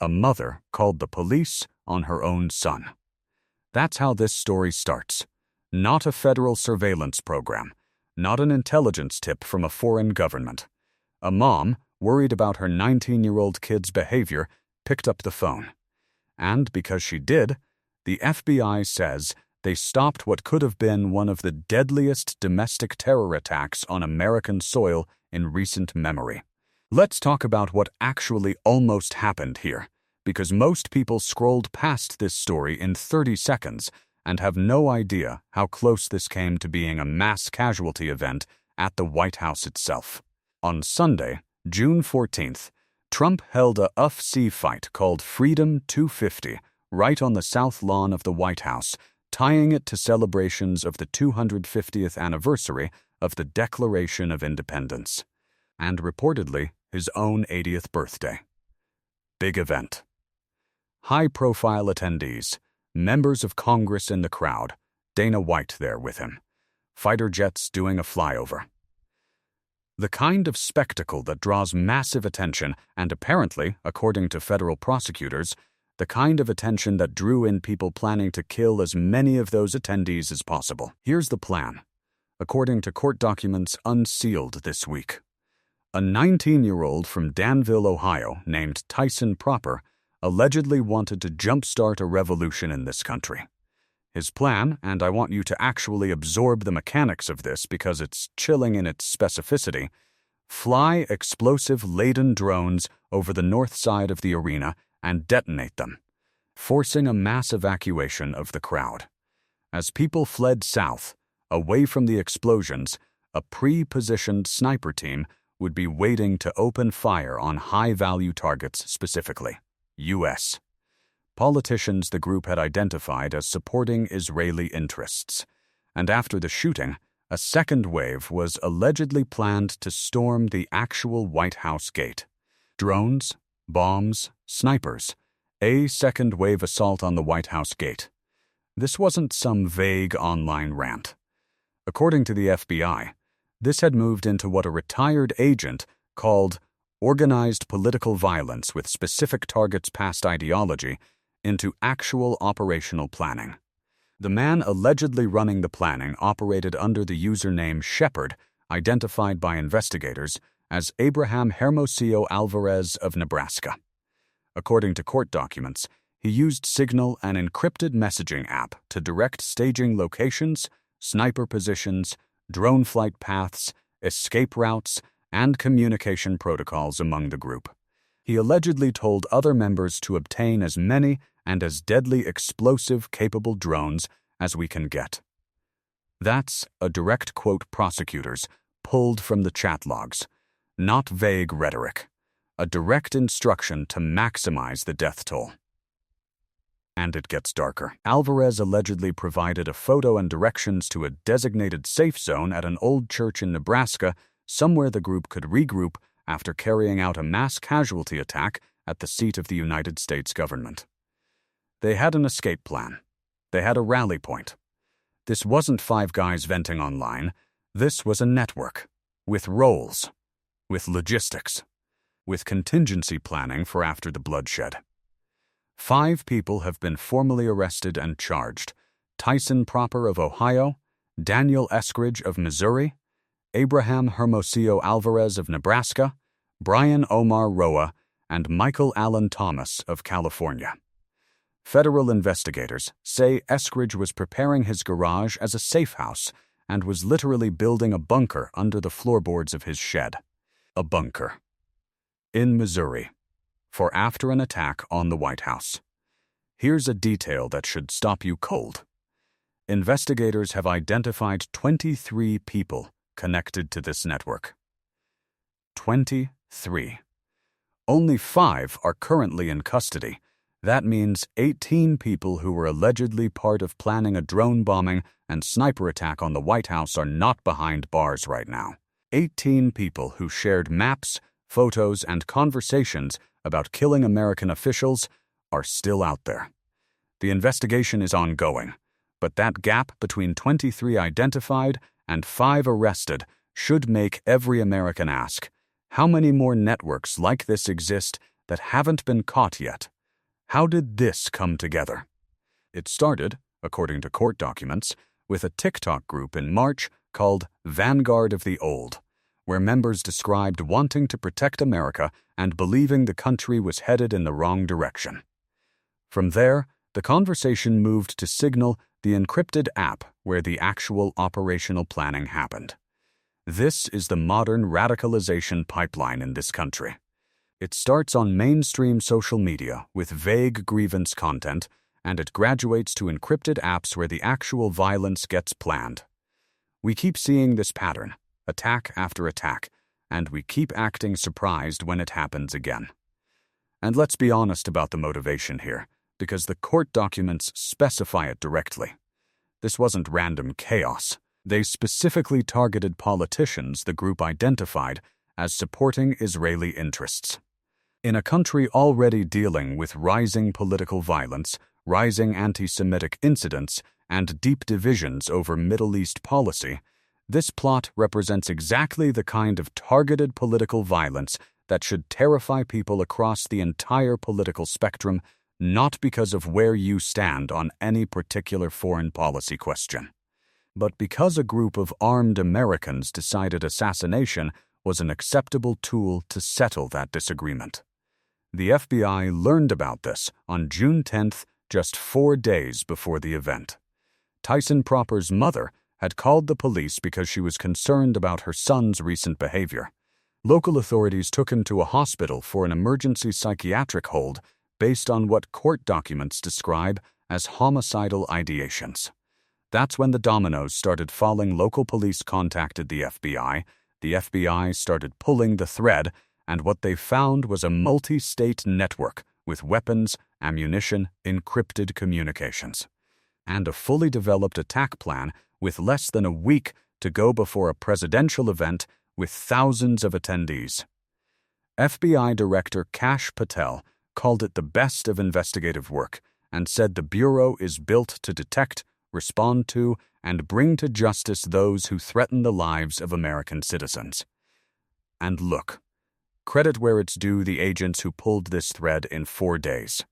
A mother called the police on her own son. That's how this story starts. Not a federal surveillance program, not an intelligence tip from a foreign government. A mom, worried about her 19-year-old kid's behavior, picked up the phone. And because she did, the FBI says they stopped what could have been one of the deadliest domestic terror attacks on American soil in recent memory. Let's talk about what actually almost happened here, because most people scrolled past this story in 30 seconds and have no idea how close this came to being a mass casualty event at the White House itself. On Sunday, June 14th, Trump held a UFC fight called Freedom 250 right on the south lawn of the White House, tying it to celebrations of the 250th anniversary of the Declaration of Independence, and reportedly his own 80th birthday. Big event. High-profile attendees, members of Congress in the crowd, Dana White there with him, fighter jets doing a flyover. The kind of spectacle that draws massive attention and apparently, according to federal prosecutors, the kind of attention that drew in people planning to kill as many of those attendees as possible. Here's the plan, according to court documents unsealed this week. A 19-year-old from Danville, Ohio, named Tyson Proper, allegedly wanted to jumpstart a revolution in this country. His plan, and I want you to actually absorb the mechanics of this because it's chilling in its specificity, fly explosive-laden drones over the north side of the arena and detonate them, forcing a mass evacuation of the crowd. As people fled south, away from the explosions, a pre-positioned sniper team would be waiting to open fire on high-value targets specifically. U.S. politicians the group had identified as supporting Israeli interests, and after the shooting, a second wave was allegedly planned to storm the actual White House gate. Drones, bombs, snipers, a second wave assault on the White House gate. This wasn't some vague online rant. According to the FBI, this had moved into what a retired agent called organized political violence with specific targets past ideology into actual operational planning. The man allegedly running the planning operated under the username Shepherd, identified by investigators as Abraham Hermosillo Alvarez of Nebraska. According to court documents, he used Signal, an encrypted messaging app, to direct staging locations, sniper positions, drone flight paths, escape routes, and communication protocols among the group. He allegedly told other members to obtain as many and as deadly explosive-capable drones as we can get. That's a direct quote prosecutors pulled from the chat logs, not vague rhetoric, a direct instruction to maximize the death toll. And it gets darker. Alvarez allegedly provided a photo and directions to a designated safe zone at an old church in Nebraska, somewhere the group could regroup after carrying out a mass casualty attack at the seat of the United States government. They had an escape plan. They had a rally point. This wasn't 5 guys venting online. This was a network, with roles, with logistics, with contingency planning for after the bloodshed. 5 people have been formally arrested and charged: Tyson Proper of Ohio, Daniel Eskridge of Missouri, Abraham Hermosillo Alvarez of Nebraska, Brian Omar Roa, and Michael Allen Thomas of California. Federal investigators say Eskridge was preparing his garage as a safe house and was literally building a bunker under the floorboards of his shed. A bunker. In Missouri. For after an attack on the White House. Here's a detail that should stop you cold. Investigators have identified 23 people connected to this network. 23. Only 5 are currently in custody. That means 18 people who were allegedly part of planning a drone bombing and sniper attack on the White House are not behind bars right now. 18 people who shared maps, photos, and conversations about killing American officials are still out there. The investigation is ongoing, but that gap between 23 identified and 5 arrested should make every American ask, how many more networks like this exist that haven't been caught yet. How did this come together? It started, according to court documents, with a TikTok group in March called Vanguard of the Old, where members described wanting to protect America and believing the country was headed in the wrong direction. From there, the conversation moved to Signal, the encrypted app where the actual operational planning happened. This is the modern radicalization pipeline in this country. It starts on mainstream social media with vague grievance content, and it graduates to encrypted apps where the actual violence gets planned. We keep seeing this pattern, attack after attack, and we keep acting surprised when it happens again. And let's be honest about the motivation here, because the court documents specify it directly. This wasn't random chaos. They specifically targeted politicians the group identified as supporting Israeli interests. In a country already dealing with rising political violence, rising anti-Semitic incidents, and deep divisions over Middle East policy, this plot represents exactly the kind of targeted political violence that should terrify people across the entire political spectrum, not because of where you stand on any particular foreign policy question, but because a group of armed Americans decided assassination was an acceptable tool to settle that disagreement. The FBI learned about this on June 10th, just 4 days before the event. Tyson Proper's mother had called the police because she was concerned about her son's recent behavior. Local authorities took him to a hospital for an emergency psychiatric hold based on what court documents describe as homicidal ideations. That's when the dominoes started falling. Local police contacted the FBI started pulling the thread, and what they found was a multi-state network with weapons, ammunition, encrypted communications, and a fully developed attack plan with less than a week to go before a presidential event with thousands of attendees. FBI Director Kash Patel called it the best of investigative work and said the Bureau is built to detect, respond to, and bring to justice those who threaten the lives of American citizens. And look, credit where it's due the agents who pulled this thread in 4 days,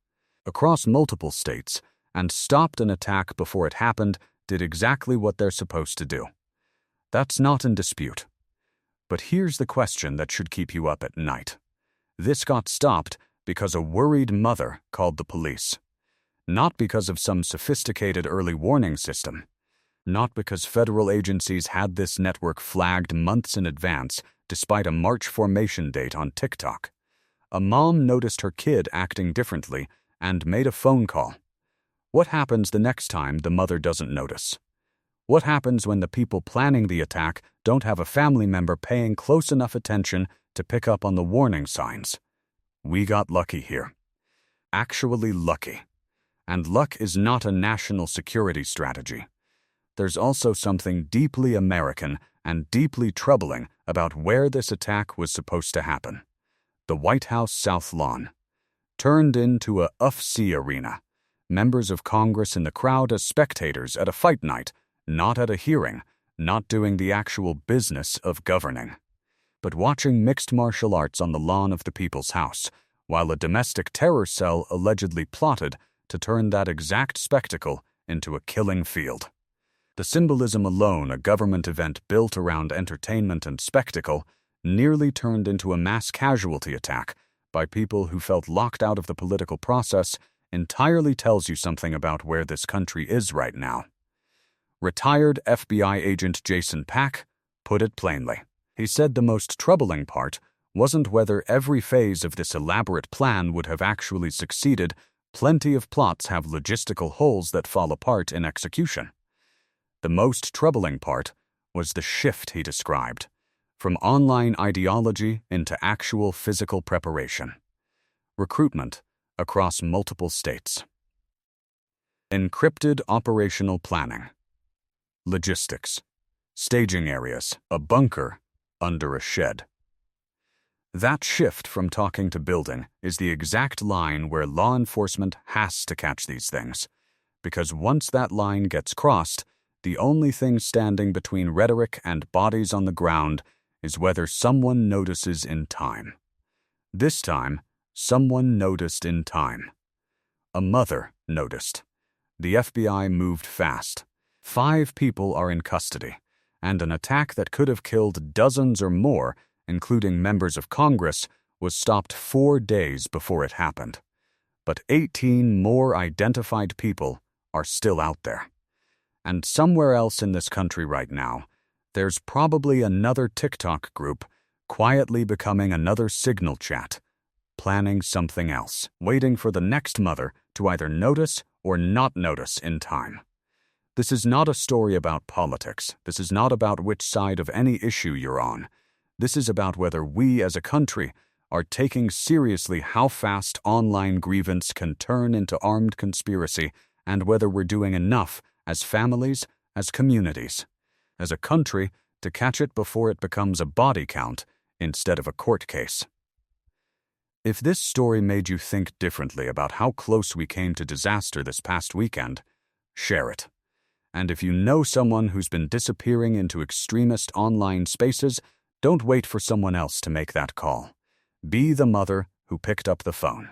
across multiple states, and stopped an attack before it happened, did exactly what they're supposed to do. That's not in dispute. But here's the question that should keep you up at night. This got stopped because a worried mother called the police. Not because of some sophisticated early warning system. Not because federal agencies had this network flagged months in advance, despite a March formation date on TikTok. A mom noticed her kid acting differently and made a phone call. What happens the next time the mother doesn't notice? What happens when the people planning the attack don't have a family member paying close enough attention to pick up on the warning signs? We got lucky here. Actually lucky. And luck is not a national security strategy. There's also something deeply American and deeply troubling about where this attack was supposed to happen. The White House South Lawn. Turned into a UFC arena. Members of Congress in the crowd as spectators at a fight night, not at a hearing, not doing the actual business of governing, but watching mixed martial arts on the lawn of the People's House, while a domestic terror cell allegedly plotted to turn that exact spectacle into a killing field. The symbolism alone, a government event built around entertainment and spectacle, nearly turned into a mass casualty attack by people who felt locked out of the political process, entirely tells you something about where this country is right now. Retired FBI agent Jason Pack put it plainly. He said the most troubling part wasn't whether every phase of this elaborate plan would have actually succeeded. Plenty of plots have logistical holes that fall apart in execution. The most troubling part was the shift he described, from online ideology into actual physical preparation. Recruitment across multiple states. Encrypted operational planning. Logistics. Staging areas, a bunker under a shed. That shift from talking to building is the exact line where law enforcement has to catch these things, because once that line gets crossed, the only thing standing between rhetoric and bodies on the ground is whether someone notices in time. This time, Someone noticed in time. A mother noticed. The FBI moved fast. 5 people are in custody, and an attack that could have killed dozens or more, including members of Congress, was stopped 4 days before it happened. But 18 more identified people are still out there. And somewhere else in this country right now, there's probably another TikTok group quietly becoming another Signal chat, planning something else, waiting for the next mother to either notice or not notice in time. This is not a story about politics. This is not about which side of any issue you're on. This is about whether we as a country are taking seriously how fast online grievance can turn into armed conspiracy, and whether we're doing enough as families, as communities, as a country to catch it before it becomes a body count instead of a court case. If this story made you think differently about how close we came to disaster this past weekend, share it. And if you know someone who's been disappearing into extremist online spaces, don't wait for someone else to make that call. Be the mother who picked up the phone.